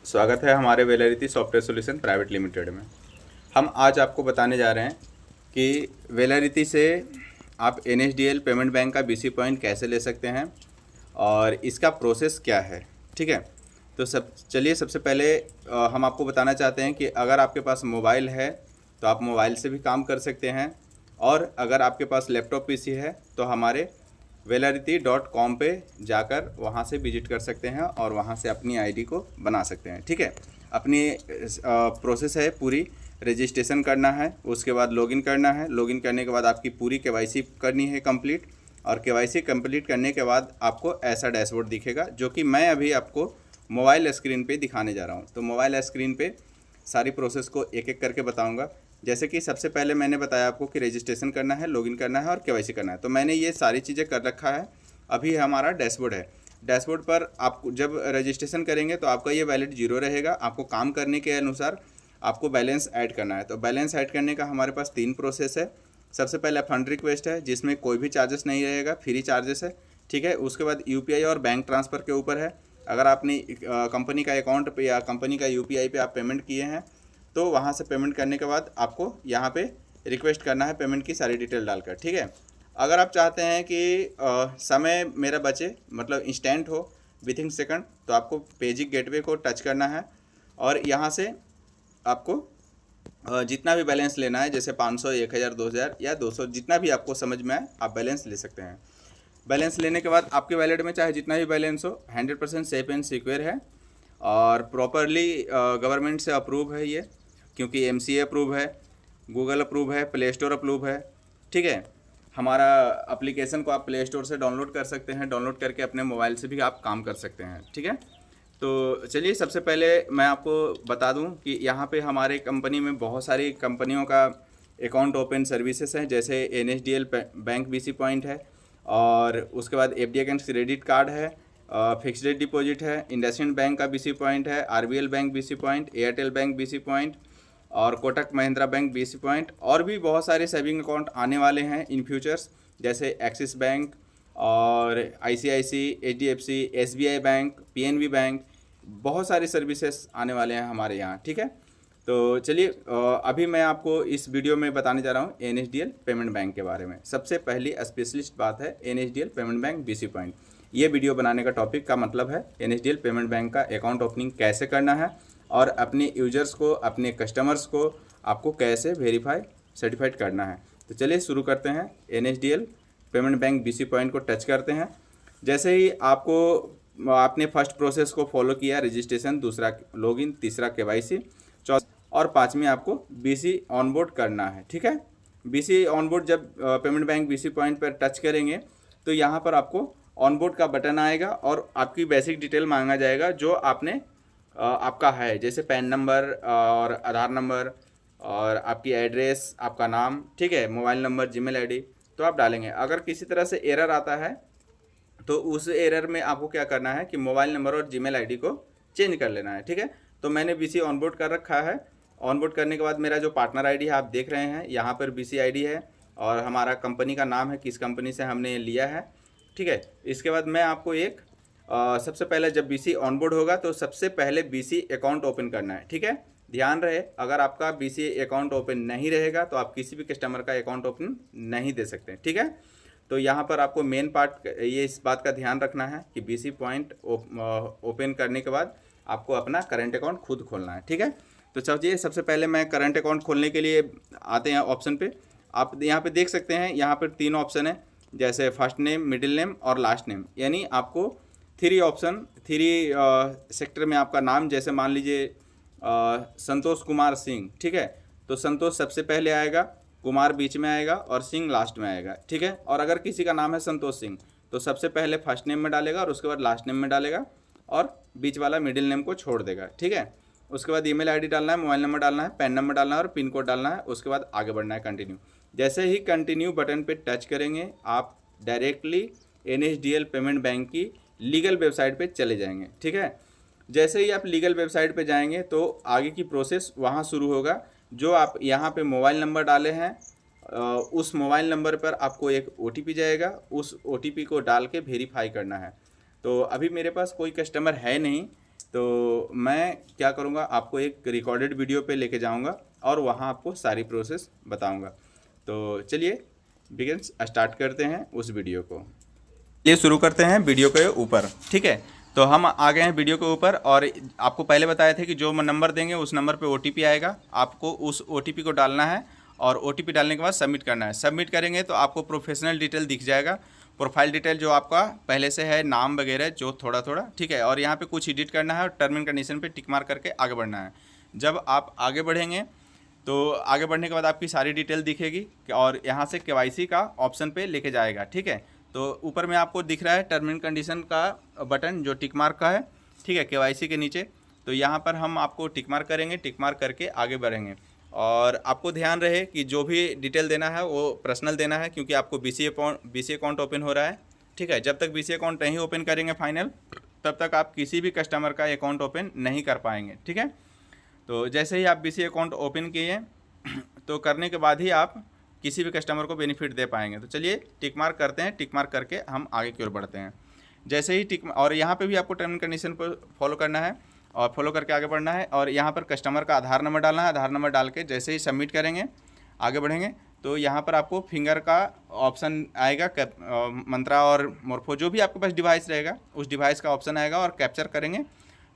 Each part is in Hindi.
स्वागत है हमारे वेलरिटी सॉफ्टवेयर सॉल्यूशन प्राइवेट लिमिटेड में। हम आज आपको बताने जा रहे हैं कि वेलरिटी से आप एनएसडीएल पेमेंट बैंक का बीसी पॉइंट कैसे ले सकते हैं और इसका प्रोसेस क्या है। ठीक है, तो चलिए सबसे पहले हम आपको बताना चाहते हैं कि अगर आपके पास मोबाइल है तो आप मोबाइल से भी काम कर सकते हैं, और अगर आपके पास लैपटॉप पीसी है तो हमारे वेलरिटी.com पे जाकर वहाँ से विजिट कर सकते हैं और वहाँ से अपनी आईडी को बना सकते हैं। ठीक है, अपनी प्रोसेस है पूरी। रजिस्ट्रेशन करना है, उसके बाद लॉगिन करना है, लॉगिन करने के बाद आपकी पूरी केवाईसी करनी है कंप्लीट, और केवाईसी कंप्लीट करने के बाद आपको ऐसा डैशबोर्ड दिखेगा जो कि मैं अभी आपको मोबाइल स्क्रीन पे दिखाने जा रहा हूँ। तो मोबाइल स्क्रीन पे सारी प्रोसेस को एक एक करके बताऊँगा। जैसे कि सबसे पहले मैंने बताया आपको कि रजिस्ट्रेशन करना है, लॉगिन करना है और केवाईसी करना है, तो मैंने ये सारी चीज़ें कर रखा है। अभी हमारा डैशबोर्ड है। डैशबोर्ड पर आप जब रजिस्ट्रेशन करेंगे तो आपका ये वैलेट जीरो रहेगा। आपको काम करने के अनुसार आपको बैलेंस ऐड करना है। तो बैलेंस ऐड करने का हमारे पास 3 प्रोसेस है। सबसे पहले फंड रिक्वेस्ट है, जिसमें कोई भी चार्जेस नहीं रहेगा, फ्री चार्जेस है। ठीक है, उसके बाद यूपीआई और बैंक ट्रांसफ़र के ऊपर है। अगर आपने कंपनी का अकाउंट पे या कंपनी का यूपीआई पे आप पेमेंट किए हैं तो वहाँ से पेमेंट करने के बाद आपको यहाँ पे रिक्वेस्ट करना है पेमेंट की सारी डिटेल डालकर। ठीक है, अगर आप चाहते हैं कि समय मेरा बचे, मतलब इंस्टेंट हो विथिन सेकंड, तो आपको पेजिक गेटवे को टच करना है और यहाँ से आपको जितना भी बैलेंस लेना है, जैसे 500, 1000, 2000 या 200, जितना भी आपको समझ में आए आप बैलेंस ले सकते हैं। बैलेंस लेने के बाद आपके वैलेट में चाहे जितना भी बैलेंस हो 100% सेफ एंड सिक्योर है और प्रॉपरली गवर्नमेंट से अप्रूव है ये, क्योंकि एमसीए अप्रूव है, गूगल अप्रूव है, प्ले स्टोर अप्रूव है। ठीक है, हमारा एप्लीकेशन को आप प्ले स्टोर से डाउनलोड कर सकते हैं, डाउनलोड करके अपने मोबाइल से भी आप काम कर सकते हैं। ठीक है, तो चलिए सबसे पहले मैं आपको बता दूं कि यहाँ पे हमारे कंपनी में बहुत सारी कंपनियों का अकाउंट ओपन सर्विसेज हैं, जैसे एनएसडीएल बैंक बीसी पॉइंट है, और उसके बाद एफडी क्रेडिट कार्ड है, फिक्स्ड रेट डिपॉजिट है, इंडसइंड बैंक का बीसी पॉइंट है, RBL bank BC point, Airtel bank BC point और Kotak Mahindra bank BC point, और भी बहुत सारे सेविंग अकाउंट आने वाले हैं इन फ्यूचर्स, जैसे एक्सिस बैंक और ICIC, HDFC, SBI bank, PNB bank, बहुत सारी सर्विसेज आने वाले हैं हमारे यहाँ। ठीक है, तो चलिए अभी मैं आपको इस वीडियो में बताने जा रहा हूँ एनएसडीएल पेमेंट बैंक के बारे में। सबसे पहली स्पेशलिस्ट बात है NSDL payment bank BC point. ये वीडियो बनाने का टॉपिक का मतलब है एनएसडीएल पेमेंट बैंक का अकाउंट ओपनिंग कैसे करना है और अपने यूजर्स को, अपने कस्टमर्स को आपको कैसे वेरीफाई सर्टिफाइड करना है। तो चलिए शुरू करते हैं। NSDL payment bank BC point को टच करते हैं। जैसे ही आपने फर्स्ट प्रोसेस को फॉलो किया, रजिस्ट्रेशन, दूसरा लॉगिन, तीसरा केवाईसी, चौथा और पाँचवीं आपको बीसी ऑनबोर्ड करना है। ठीक है, बीसी ऑनबोर्ड जब पेमेंट बैंक बीसी पॉइंट पर टच करेंगे तो यहाँ पर आपको ऑनबोर्ड का बटन आएगा और आपकी बेसिक डिटेल मांगा जाएगा जो आपने आपका है, जैसे पैन नंबर और आधार नंबर और आपकी एड्रेस, आपका नाम, ठीक है, मोबाइल नंबर, जीमेल आईडी, तो आप डालेंगे। अगर किसी तरह से एरर आता है तो उस एरर में आपको क्या करना है कि मोबाइल नंबर और जीमेल आईडी को चेंज कर लेना है। ठीक है, तो मैंने बीसी ऑनबोर्ड कर रखा है। ऑनबोर्ड करने के बाद मेरा जो पार्टनर आईडी है आप देख रहे हैं, यहाँ पर बीसी आईडी है और हमारा कंपनी का नाम है, किस कंपनी से हमने लिया है। ठीक है, इसके बाद मैं आपको सबसे पहले जब बीसी ऑनबोर्ड होगा तो सबसे पहले बीसी अकाउंट ओपन करना है। ठीक है, ध्यान रहे अगर आपका बीसी अकाउंट ओपन नहीं रहेगा तो आप किसी भी कस्टमर का अकाउंट ओपन नहीं दे सकते। ठीक है, तो यहाँ पर आपको मेन पार्ट ये इस बात का ध्यान रखना है कि बीसी पॉइंट ओपन करने के बाद आपको अपना करंट अकाउंट खुद खोलना है। ठीक है, तो चलिए सबसे पहले मैं करंट अकाउंट खोलने के लिए आते हैं ऑप्शन पे। आप यहाँ पे देख सकते हैं, यहाँ पर 3 ऑप्शन है, जैसे फर्स्ट नेम, मिडिल नेम और लास्ट नेम, यानी आपको 3 सेक्टर में आपका नाम, जैसे मान लीजिए संतोष कुमार सिंह। ठीक है, तो संतोष सबसे पहले आएगा, कुमार बीच में आएगा और सिंह लास्ट में आएगा। ठीक है, और अगर किसी का नाम है संतोष सिंह तो सबसे पहले फर्स्ट नेम में डालेगा और उसके बाद लास्ट नेम में डालेगा और बीच वाला मिडिल नेम को छोड़ देगा। ठीक है, उसके बाद ईमेल आईडी डालना है, मोबाइल नंबर डालना है, पैन नंबर डालना है और पिन कोड डालना है। उसके बाद आगे बढ़ना है, कंटिन्यू। जैसे ही कंटिन्यू बटन पे टच करेंगे आप डायरेक्टली एनएसडीएल पेमेंट बैंक की लीगल वेबसाइट पे चले जाएंगे। ठीक है, जैसे ही आप लीगल वेबसाइट पे जाएंगे तो आगे की प्रोसेस वहाँ शुरू होगा। जो आप यहाँ पे मोबाइल नंबर डाले हैं उस मोबाइल नंबर पर आपको एक ओटीपी जाएगा, उस ओटीपी को डाल के वेरीफाई करना है। तो अभी मेरे पास कोई कस्टमर है नहीं, तो मैं क्या करूँगा, आपको एक रिकॉर्डेड वीडियो पे लेके जाऊँगा और वहाँ आपको सारी प्रोसेस बताऊँगा। तो चलिए बिगिंस स्टार्ट करते हैं उस वीडियो को। ये शुरू करते हैं वीडियो के ऊपर, ठीक है। तो हम आ गए हैं वीडियो के ऊपर और आपको पहले बताए थे कि जो नंबर देंगे उस नंबर पे OTP आएगा, आपको उस OTP को डालना है और OTP डालने के बाद सबमिट करना है। सबमिट करेंगे तो आपको प्रोफेशनल डिटेल दिख जाएगा, प्रोफाइल डिटेल जो आपका पहले से है, नाम वगैरह जो थोड़ा थोड़ा, ठीक है। और यहाँ पे कुछ एडिट करना है और टर्म एंड कंडीशन पे टिक मार करके आगे बढ़ना है। जब आप आगे बढ़ेंगे तो आगे बढ़ने के बाद आपकी सारी डिटेल दिखेगी और यहाँ से KYC का ऑप्शन पे लेके जाएगा, ठीक है। तो ऊपर में आपको दिख रहा है टर्म एंड कंडीशन का बटन जो टिक मार्क का है, ठीक है, KYC के नीचे। तो यहाँ पर हम आपको टिक मार्क करेंगे, टिक मार्क करके आगे बढ़ेंगे। और आपको ध्यान रहे कि जो भी डिटेल देना है वो पर्सनल देना है, क्योंकि आपको BC अकाउंट ओपन हो रहा है, ठीक है। जब तक BC अकाउंट नहीं ओपन करेंगे फाइनल, तब तक आप किसी भी कस्टमर का अकाउंट ओपन नहीं कर पाएंगे, ठीक है। तो जैसे ही आप BC अकाउंट ओपन किए तो करने के बाद ही आप किसी भी कस्टमर को बेनिफिट दे पाएंगे। तो चलिए टिक मार्क करते हैं, टिक मार्क करके हम आगे की ओर बढ़ते हैं। जैसे ही टिक, और यहाँ पे भी आपको टर्म एंड कंडीशन पर फॉलो करना है और फॉलो करके आगे बढ़ना है। और यहाँ पर कस्टमर का आधार नंबर डालना है, आधार नंबर डाल के जैसे ही सबमिट करेंगे आगे बढ़ेंगे तो यहाँ पर आपको फिंगर का ऑप्शन आएगा, मंत्रा और मोरफो जो भी आपके पास डिवाइस रहेगा उस डिवाइस का ऑप्शन आएगा और कैप्चर करेंगे।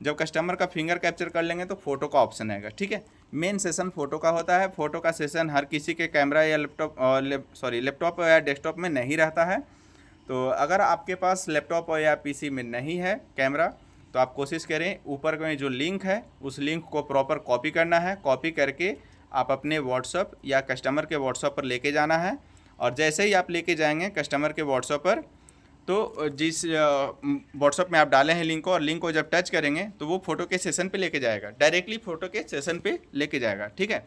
जब कस्टमर का फिंगर कैप्चर कर लेंगे तो फ़ोटो का ऑप्शन आएगा, ठीक है। मेन सेशन फ़ोटो का होता है। फ़ोटो का सेशन हर किसी के कैमरा या लैपटॉप या डेस्कटॉप में नहीं रहता है। तो अगर आपके पास लैपटॉप या PC में नहीं है कैमरा, तो आप कोशिश करें ऊपर में जो लिंक है उस लिंक को प्रॉपर कॉपी करना है। कॉपी करके आप अपने व्हाट्सअप या कस्टमर के व्हाट्सअप पर लेके जाना है। और जैसे ही आप लेके जाएंगे कस्टमर के व्हाट्सअप पर, तो जिस व्हाट्सअप में आप डाले हैं लिंक को, और लिंक को जब टच करेंगे तो वो फ़ोटो के सेशन पे लेके जाएगा, डायरेक्टली फ़ोटो के सेशन पे लेके जाएगा, ठीक है।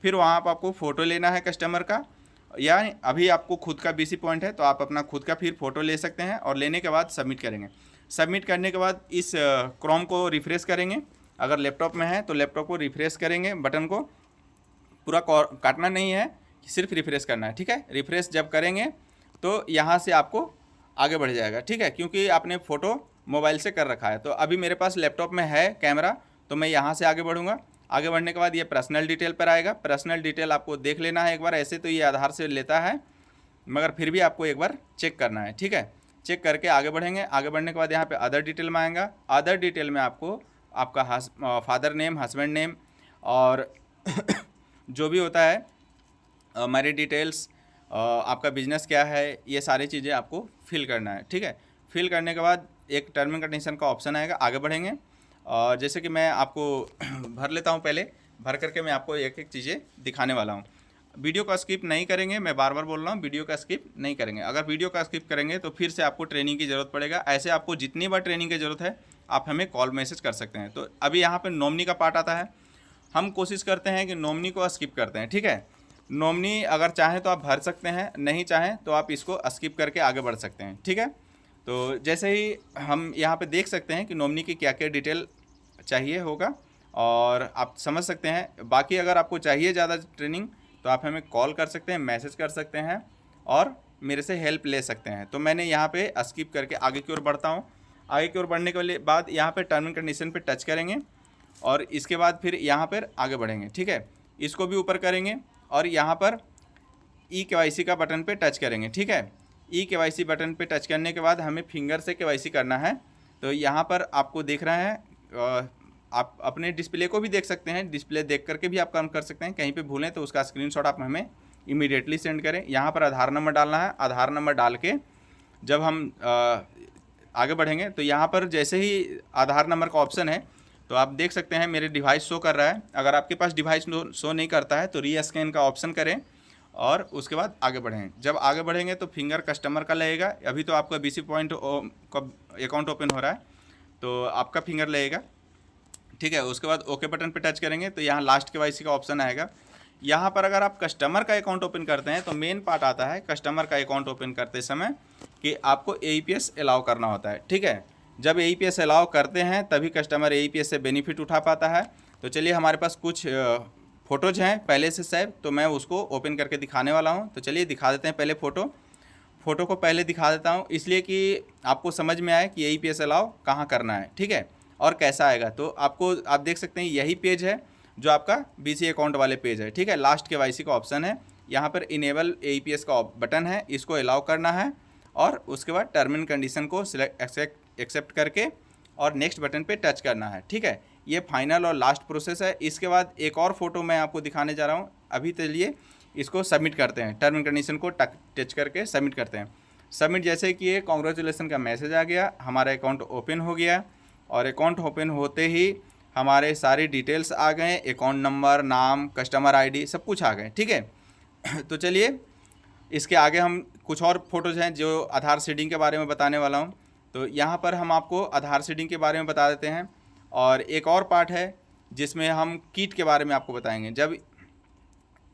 फिर वहाँ पर आपको फ़ोटो लेना है कस्टमर का, या अभी आपको खुद का BC पॉइंट है तो आप अपना खुद का फिर फ़ोटो ले सकते हैं और लेने के बाद सबमिट करेंगे। सबमिट करने के बाद इस क्रोम को रिफ़्रेश करेंगे। अगर लैपटॉप में है तो लैपटॉप को रिफ़्रेश करेंगे, बटन को पूरा काटना नहीं है, सिर्फ रिफ़्रेश करना है, ठीक है। रिफ़्रेश जब करेंगे तो यहाँ से आपको आगे बढ़ जाएगा, ठीक है, क्योंकि आपने फ़ोटो मोबाइल से कर रखा है। तो अभी मेरे पास लैपटॉप में है कैमरा, तो मैं यहाँ से आगे बढ़ूँगा। आगे बढ़ने के बाद ये पर्सनल डिटेल पर आएगा। पर्सनल डिटेल आपको देख लेना है एक बार। ऐसे तो ये आधार से लेता है, मगर फिर भी आपको एक बार चेक करना है, ठीक है। चेक करके आगे बढ़ेंगे। आगे बढ़ने के बाद यहाँ पे अदर डिटेल में आएगा। अदर डिटेल में आपको आपका फादर नेम, हस्बैंड नेम और जो भी होता है मैरिड डिटेल्स, आपका बिजनेस क्या है, ये सारी चीज़ें आपको फिल करना है, ठीक है। फिल करने के बाद एक टर्म एंड कंडीशन का ऑप्शन आएगा, आगे बढ़ेंगे। और जैसे कि मैं आपको भर लेता हूँ, पहले भर करके मैं आपको एक एक चीज़ें दिखाने वाला हूँ। वीडियो का स्किप नहीं करेंगे, मैं बार बार बोल रहा हूँ, वीडियो का स्किप नहीं करेंगे। अगर वीडियो का स्किप करेंगे तो फिर से आपको ट्रेनिंग की ज़रूरत पड़ेगा। ऐसे आपको जितनी बार ट्रेनिंग की ज़रूरत है आप हमें कॉल मैसेज कर सकते हैं। तो अभी यहाँ पर नॉमिनी का पार्ट आता है, हम कोशिश करते हैं कि नॉमिनी को स्किप करते हैं, ठीक है। नॉमिनी अगर चाहें तो आप भर सकते हैं, नहीं चाहें तो आप इसको स्किप करके आगे बढ़ सकते हैं, ठीक है। तो जैसे ही हम यहाँ पे देख सकते हैं कि नॉमिनी की क्या क्या डिटेल चाहिए होगा और आप समझ सकते हैं। बाकी अगर आपको चाहिए ज़्यादा ट्रेनिंग तो आप हमें कॉल कर सकते हैं, मैसेज कर सकते हैं और मेरे से हेल्प ले सकते हैं। तो मैंने यहाँ पे स्किप करके आगे की ओर बढ़ता हूँ। आगे की ओर बढ़ने के बाद यहाँ पे टर्म एंड कंडीशन पे टच करेंगे और इसके बाद फिर यहाँ पर आगे बढ़ेंगे, ठीक है। इसको भी ऊपर करेंगे और यहाँ पर KYC का बटन पे टच करेंगे, ठीक है। KYC बटन पे टच करने के बाद हमें फिंगर से KYC करना है। तो यहाँ पर आपको देख रहा है, आप अपने डिस्प्ले को भी देख सकते हैं, डिस्प्ले देख करके भी आप काम कर सकते हैं। कहीं पे भूलें तो उसका स्क्रीनशॉट आप हमें इमीडिएटली सेंड करें। यहाँ पर आधार नंबर डालना है। आधार नंबर डाल के जब हम आगे बढ़ेंगे तो यहाँ पर जैसे ही आधार नंबर का ऑप्शन है तो आप देख सकते हैं मेरे डिवाइस शो कर रहा है। अगर आपके पास डिवाइस शो नहीं करता है तो रीस्कैन का ऑप्शन करें और उसके बाद आगे बढ़ें। जब आगे बढ़ेंगे तो फिंगर कस्टमर का लगेगा। अभी तो आपका BC पॉइंट का अकाउंट ओपन हो रहा है तो आपका फिंगर लगेगा, ठीक है। उसके बाद ओके बटन पे टच करेंगे तो यहाँ लास्ट KYC का ऑप्शन आएगा। यहाँ पर अगर आप कस्टमर का अकाउंट ओपन करते हैं तो मेन पार्ट आता है कस्टमर का अकाउंट ओपन करते समय कि आपको AEPS अलाउ करना होता है, ठीक है। जब AEPS अलाउ करते हैं तभी कस्टमर AEPS से बेनिफिट उठा पाता है। तो चलिए हमारे पास कुछ फ़ोटोज़ हैं पहले से सेव, तो मैं उसको ओपन करके दिखाने वाला हूं। तो चलिए दिखा देते हैं। पहले फ़ोटो को पहले दिखा देता हूं इसलिए कि आपको समझ में आए कि AEPS अलाउ कहां करना है, ठीक है। और कैसा आएगा। तो आपको आप देख सकते हैं यही पेज है जो आपका BC अकाउंट वाले पेज है, ठीक है। लास्ट KYC का ऑप्शन है, यहाँ पर इनेबल AEPS का बटन है, इसको अलाउ करना है और उसके बाद टर्म एंड कंडीशन को एक्सेप्ट करके और नेक्स्ट बटन पे टच करना है, ठीक है। ये फाइनल और लास्ट प्रोसेस है। इसके बाद एक और फोटो मैं आपको दिखाने जा रहा हूँ। अभी चलिए इसको सबमिट करते हैं, टर्म एंड कंडीशन को टच करके सबमिट करते हैं। सबमिट जैसे कि ये कांग्रेचुलेसन का मैसेज आ गया, हमारा अकाउंट ओपन हो गया और अकाउंट ओपन होते ही हमारे सारी डिटेल्स आ गए, अकाउंट नंबर, नाम, कस्टमर ID सब कुछ आ गए, ठीक है। तो चलिए इसके आगे हम कुछ और फोटोज़ हैं जो आधार सीडिंग के बारे में बताने वाला हूँ। तो यहाँ पर हम आपको आधार सीडिंग के बारे में बता देते हैं और एक और पार्ट है जिसमें हम किट के बारे में आपको बताएंगे। जब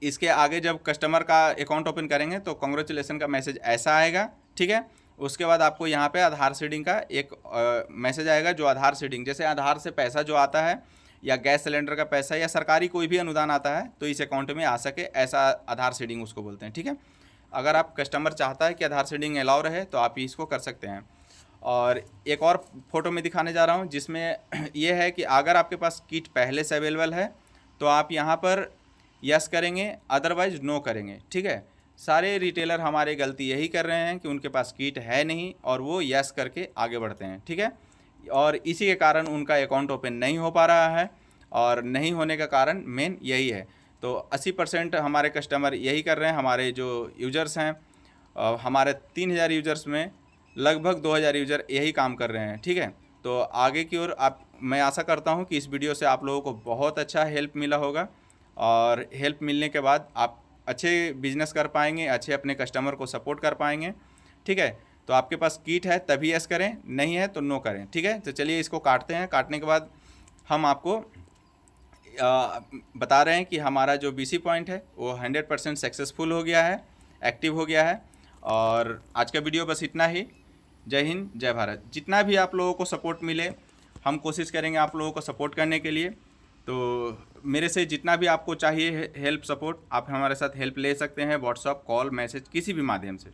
इसके आगे जब कस्टमर का अकाउंट ओपन करेंगे तो कांग्रेचुलेसन का मैसेज ऐसा आएगा, ठीक है। उसके बाद आपको यहाँ पे आधार सीडिंग का एक मैसेज आएगा, जो आधार सीडिंग जैसे आधार से पैसा जो आता है या गैस सिलेंडर का पैसा या सरकारी कोई भी अनुदान आता है तो इस अकाउंट में आ सके, ऐसा आधार सीडिंग उसको बोलते हैं, ठीक है। अगर आप कस्टमर चाहता है कि आधार सीडिंग अलाउ रहे तो आप इसको कर सकते हैं। और एक और फोटो में दिखाने जा रहा हूँ जिसमें ये है कि अगर आपके पास किट पहले से अवेलेबल है तो आप यहाँ पर यस करेंगे, अदरवाइज नो करेंगे, ठीक है। सारे रिटेलर हमारे गलती यही कर रहे हैं कि उनके पास किट है नहीं और वो यस करके आगे बढ़ते हैं, ठीक है। और इसी के कारण उनका अकाउंट ओपन नहीं हो पा रहा है और नहीं होने का कारण मेन यही है। तो 80% हमारे कस्टमर यही कर रहे हैं। हमारे जो यूज़र्स हैं, हमारे 3000 यूज़र्स में लगभग 2000 यूज़र यही काम कर रहे हैं, ठीक है। तो आगे की ओर मैं आशा करता हूँ कि इस वीडियो से आप लोगों को बहुत अच्छा हेल्प मिला होगा और हेल्प मिलने के बाद आप अच्छे बिजनेस कर पाएंगे, अच्छे अपने कस्टमर को सपोर्ट कर पाएंगे, ठीक है। तो आपके पास किट है तभी यस करें, नहीं है तो नो करें, ठीक है। तो चलिए इसको काटते हैं। काटने के बाद हम आपको बता रहे हैं कि हमारा जो BC पॉइंट है वो 100% सक्सेसफुल हो गया है, एक्टिव हो गया है। और आज का वीडियो बस इतना ही। जय हिंद, जय भारत। जितना भी आप लोगों को सपोर्ट मिले हम कोशिश करेंगे आप लोगों को सपोर्ट करने के लिए। तो मेरे से जितना भी आपको चाहिए हेल्प सपोर्ट, आप हमारे साथ हेल्प ले सकते हैं, व्हाट्सअप, कॉल, मैसेज, किसी भी माध्यम से।